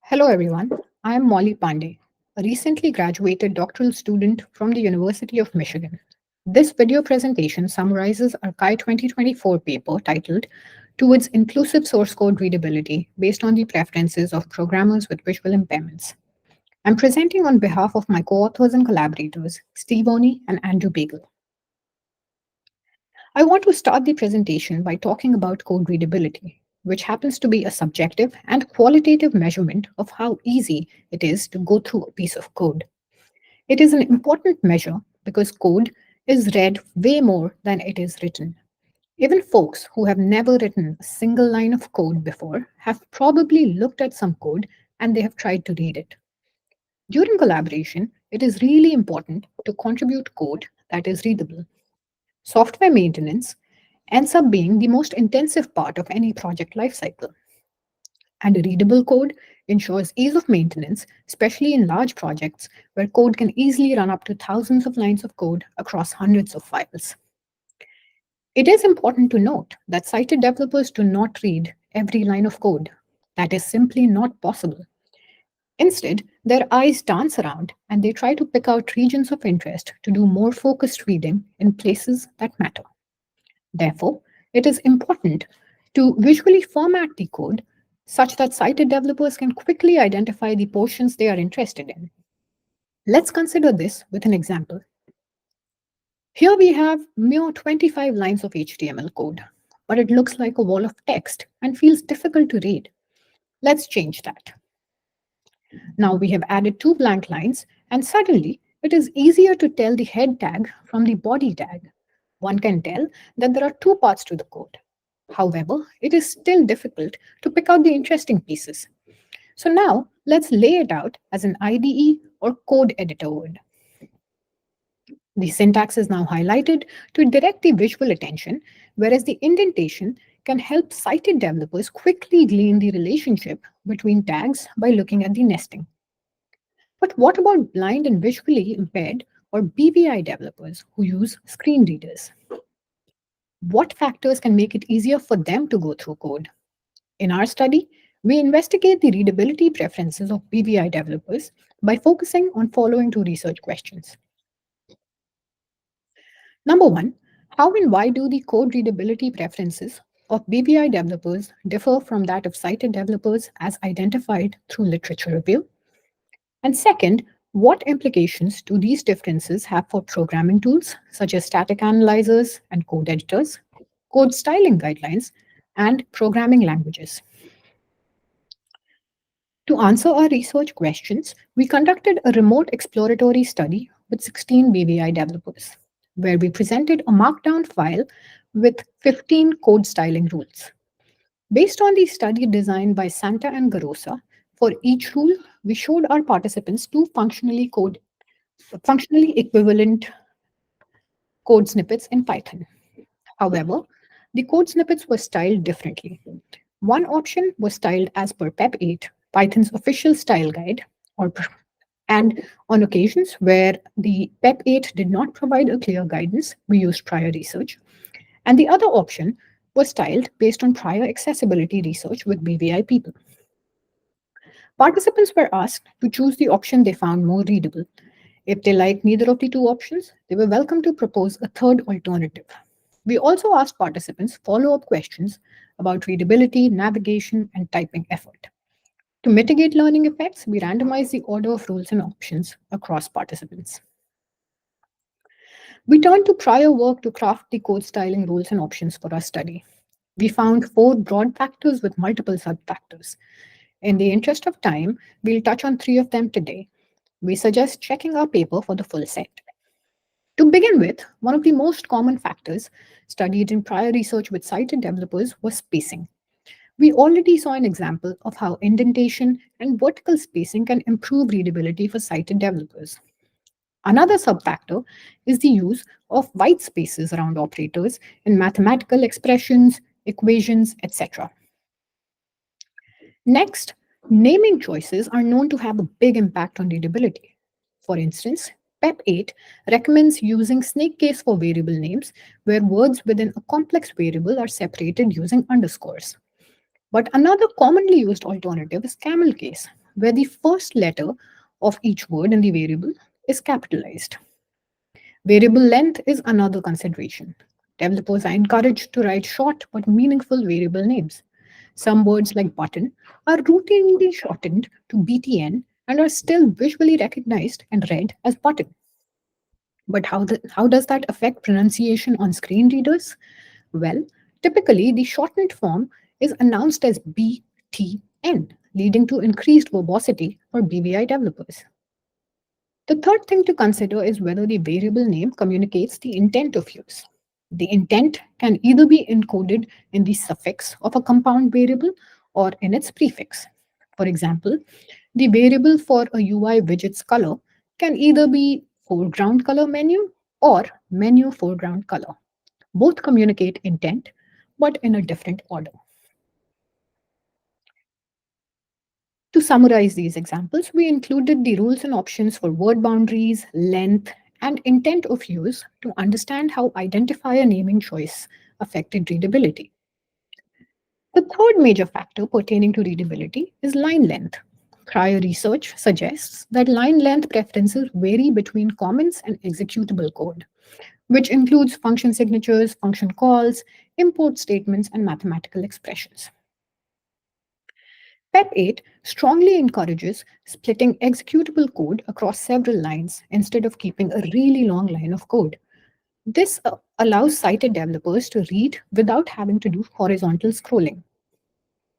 Hello, everyone. I am Molly Pandey, a recently graduated doctoral student from the University of Michigan. This video presentation summarizes our CHI 2024 paper titled Towards Inclusive Source Code Readability based on the preferences of programmers with visual impairments. I'm presenting on behalf of my co-authors and collaborators, Steve Oney and Andrew Begel. I want to start the presentation by talking about code readability, which happens to be a subjective and qualitative measurement of how easy it is to go through a piece of code. It is an important measure because code is read way more than it is written. Even folks who have never written a single line of code before have probably looked at some code and they have tried to read it. During collaboration, it is really important to contribute code that is readable. Software maintenance ends up being the most intensive part of any project lifecycle. And a readable code ensures ease of maintenance, especially in large projects where code can easily run up to thousands of lines of code across hundreds of files. It is important to note that sighted developers do not read every line of code. That is simply not possible. Instead, their eyes dance around and they try to pick out regions of interest to do more focused reading in places that matter. Therefore, it is important to visually format the code such that sighted developers can quickly identify the portions they are interested in. Let's consider this with an example. Here we have mere 25 lines of HTML code, but it looks like a wall of text and feels difficult to read. Let's change that. Now we have added 2 blank lines, and suddenly it is easier to tell the head tag from the body tag. One can tell that there are 2 parts to the code. However, it is still difficult to pick out the interesting pieces. So now let's lay it out as an IDE or code editor would. The syntax is now highlighted to direct the visual attention, whereas the indentation can help sighted developers quickly glean the relationship between tags by looking at the nesting. But what about blind and visually impaired or BVI developers who use screen readers? What factors can make it easier for them to go through code? In our study, we investigate the readability preferences of BVI developers by focusing on following 2 research questions. Number 1, how and why do the code readability preferences of BVI developers differ from that of sighted developers as identified through literature review? And second, what implications do these differences have for programming tools such as static analyzers and code editors, code styling guidelines, and programming languages? To answer our research questions, we conducted a remote exploratory study with 16 BVI developers, where we presented a markdown file with 15 code styling rules. Based on the study designed by Santa and Garosa, for each rule, we showed our participants 2 functionally equivalent code snippets in Python. However, the code snippets were styled differently. One option was styled as per PEP 8, Python's official style guide, and on occasions where the PEP 8 did not provide a clear guidance, we used prior research. And the other option was styled based on prior accessibility research with BVI people. Participants were asked to choose the option they found more readable. If they liked neither of the 2 options, they were welcome to propose a third alternative. We also asked participants follow-up questions about readability, navigation, and typing effort. To mitigate learning effects, we randomized the order of rules and options across participants. We turned to prior work to craft the code styling rules and options for our study. We found 4 broad factors with multiple sub-factors. In the interest of time, we'll touch on 3 of them today. We suggest checking our paper for the full set. To begin with, one of the most common factors studied in prior research with sighted developers was spacing. We already saw an example of how indentation and vertical spacing can improve readability for sighted developers. Another sub-factor is the use of white spaces around operators in mathematical expressions, equations, etc. Next, naming choices are known to have a big impact on readability. For instance, PEP 8 recommends using snake case for variable names, where words within a complex variable are separated using underscores. But another commonly used alternative is camel case, where the first letter of each word in the variable is capitalized. Variable length is another consideration. Developers are encouraged to write short but meaningful variable names. Some words like button are routinely shortened to BTN and are still visually recognized and read as button. But how does that affect pronunciation on screen readers? Well, typically the shortened form is announced as BTN, leading to increased verbosity for BVI developers. The third thing to consider is whether the variable name communicates the intent of use. The intent can either be encoded in the suffix of a compound variable or in its prefix. For example, the variable for a UI widget's color can either be foreground color menu or menu foreground color. Both communicate intent, but in a different order. To summarize these examples, we included the rules and options for word boundaries, length, and intent of use to understand how identifier naming choice affected readability. The third major factor pertaining to readability is line length. Prior research suggests that line length preferences vary between comments and executable code, which includes function signatures, function calls, import statements, and mathematical expressions. PEP 8 strongly encourages splitting executable code across several lines instead of keeping a really long line of code. This allows sighted developers to read without having to do horizontal scrolling.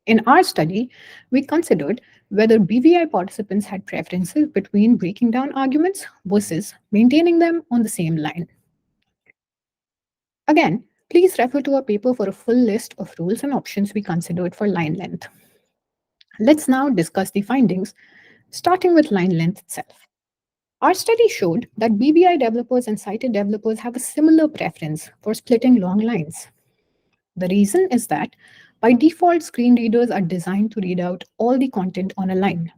In our study, we considered whether BVI participants had preferences between breaking down arguments versus maintaining them on the same line. Again, please refer to our paper for a full list of rules and options we considered for line length. Let's now discuss the findings, starting with line length itself. Our study showed that BVI developers and sighted developers have a similar preference for splitting long lines. The reason is that by default, screen readers are designed to read out all the content on a line.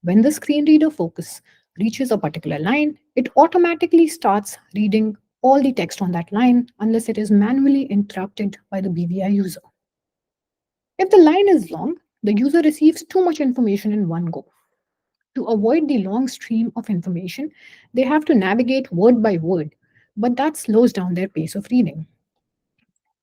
When the screen reader focus reaches a particular line, it automatically starts reading all the text on that line unless it is manually interrupted by the BVI user. If the line is long, the user receives too much information in one go. To avoid the long stream of information, they have to navigate word by word, but that slows down their pace of reading.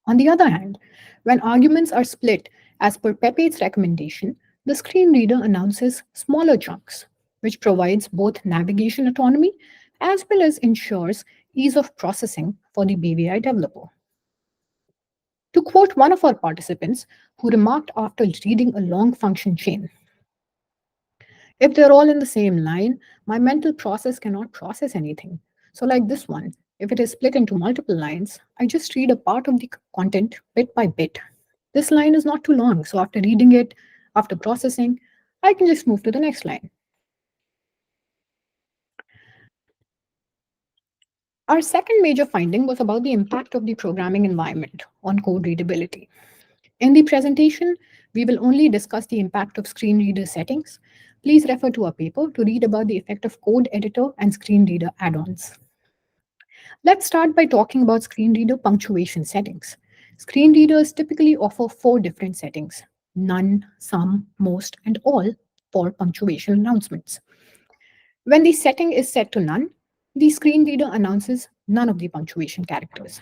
On the other hand, when arguments are split as per PEP8's recommendation, the screen reader announces smaller chunks, which provides both navigation autonomy as well as ensures ease of processing for the BVI developer. To quote one of our participants who remarked after reading a long function chain, if they're all in the same line, my mental process cannot process anything. So, like this one, if it is split into multiple lines, I just read a part of the content bit by bit. This line is not too long, so after reading it, after processing, I can just move to the next line. Our second major finding was about the impact of the programming environment on code readability. In the presentation, we will only discuss the impact of screen reader settings. Please refer to our paper to read about the effect of code editor and screen reader add-ons. Let's start by talking about screen reader punctuation settings. Screen readers typically offer 4 different settings: none, some, most, and all for punctuation announcements. When the setting is set to none, the screen reader announces none of the punctuation characters.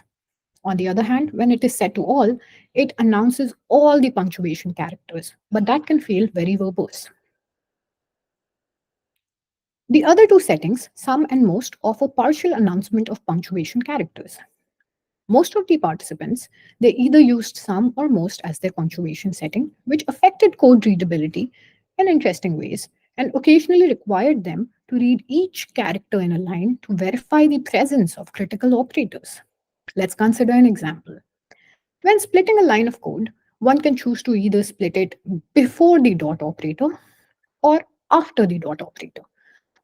On the other hand, when it is set to all, it announces all the punctuation characters, but that can feel very verbose. The other 2 settings, some and most, offer partial announcement of punctuation characters. Most of the participants, they either used some or most as their punctuation setting, which affected code readability in interesting ways and occasionally required them to read each character in a line to verify the presence of critical operators. Let's consider an example. When splitting a line of code, one can choose to either split it before the dot operator or after the dot operator.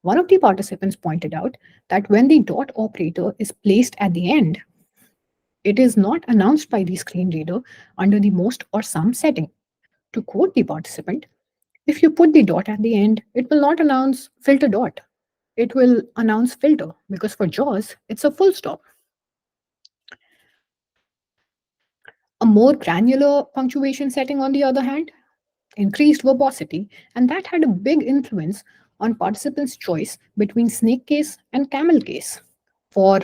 One of the participants pointed out that when the dot operator is placed at the end, it is not announced by the screen reader under the most or some setting. To quote the participant, if you put the dot at the end, it will not announce filter dot. It will announce filter because for JAWS, it's a full stop. A more granular punctuation setting, on the other hand, increased verbosity, and that had a big influence on participants' choice between snake case and camel case for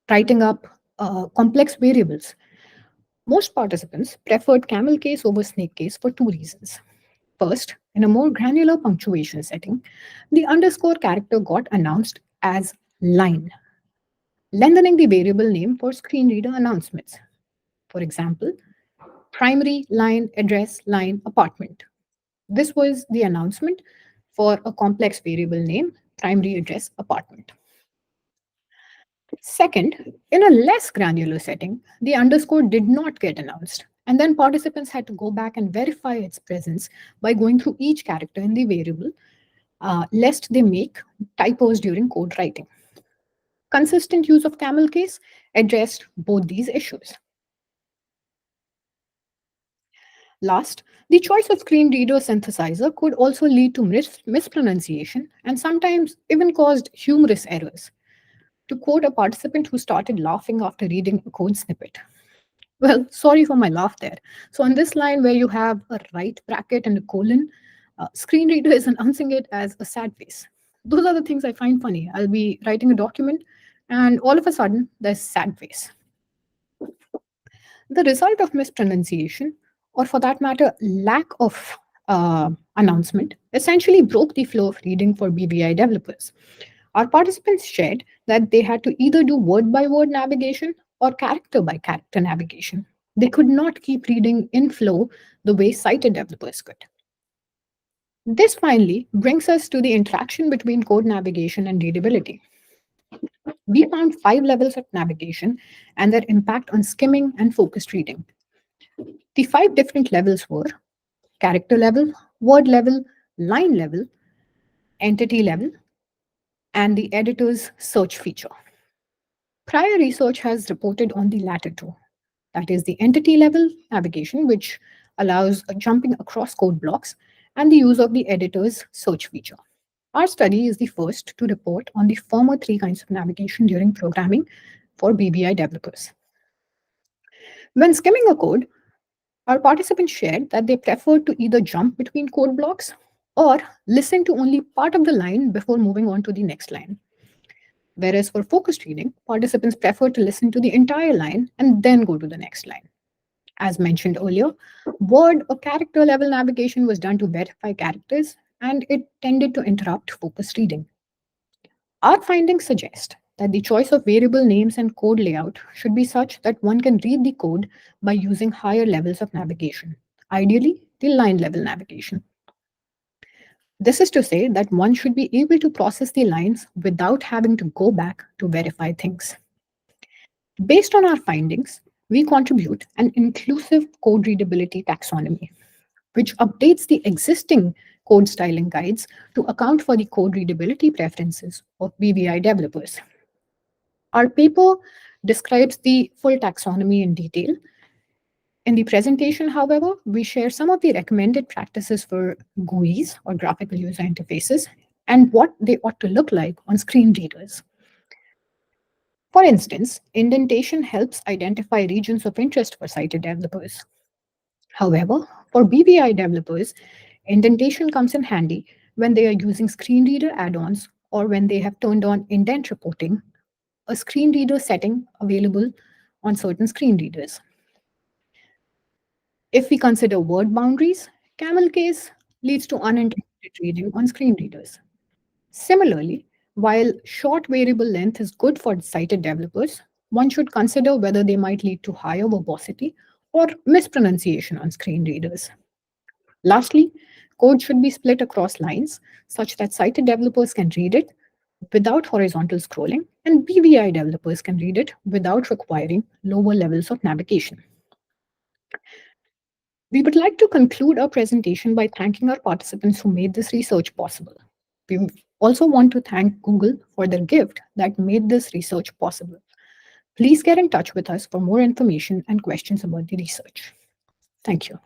writing up complex variables. Most participants preferred camel case over snake case for two reasons. First, in a more granular punctuation setting, the underscore character got announced as line, lengthening the variable name for screen reader announcements. For example, primary line address line apartment. This was the announcement for a complex variable name, primary address apartment. Second, in a less granular setting, the underscore did not get announced, and then participants had to go back and verify its presence by going through each character in the variable, lest they make typos during code writing. Consistent use of camel case addressed both these issues. Last, the choice of screen reader synthesizer could also lead to mispronunciation and sometimes even caused humorous errors. To quote a participant who started laughing after reading a code snippet. Well, sorry for my laugh there. So, on this line where you have a right bracket and a colon, screen reader is announcing it as a sad face. Those are the things I find funny. I'll be writing a document, and all of a sudden, there's sad face. The result of mispronunciation, or for that matter, lack of announcement, essentially broke the flow of reading for BBI developers. Our participants shared that they had to either do word by word navigation or character by character navigation. They could not keep reading in flow the way sighted developers could. This finally brings us to the interaction between code navigation and readability. We found 5 levels of navigation and their impact on skimming and focused reading. The 5 different levels were character level, word level, line level, entity level, and the editor's search feature. Prior research has reported on the latter two. That is the entity level navigation, which allows jumping across code blocks, and the use of the editor's search feature. Our study is the first to report on the former 3 kinds of navigation during programming for BBI developers. When skimming a code, our participants shared that they preferred to either jump between code blocks or listen to only part of the line before moving on to the next line. Whereas for focused reading, participants prefer to listen to the entire line and then go to the next line. As mentioned earlier, word or character level navigation was done to verify characters, and it tended to interrupt focused reading. Our findings suggest that the choice of variable names and code layout should be such that one can read the code by using higher levels of navigation, ideally the line level navigation. This is to say that one should be able to process the lines without having to go back to verify things. Based on our findings, we contribute an inclusive code readability taxonomy, which updates the existing code styling guides to account for the code readability preferences of BBI developers. Our paper describes the full taxonomy in detail. In the presentation, however, we share some of the recommended practices for GUIs or graphical user interfaces and what they ought to look like on screen readers. For instance, indentation helps identify regions of interest for sighted developers. However, for BBI developers, indentation comes in handy when they are using screen reader add-ons or when they have turned on indent reporting, a screen reader setting available on certain screen readers. If we consider word boundaries, camel case leads to uninterrupted reading on screen readers. Similarly, while short variable length is good for sighted developers, one should consider whether they might lead to higher verbosity or mispronunciation on screen readers. Lastly, code should be split across lines such that sighted developers can read it without horizontal scrolling, and BBI developers can read it without requiring lower levels of navigation. We would like to conclude our presentation by thanking our participants who made this research possible. We also want to thank Google for their gift that made this research possible. Please get in touch with us for more information and questions about the research. Thank you.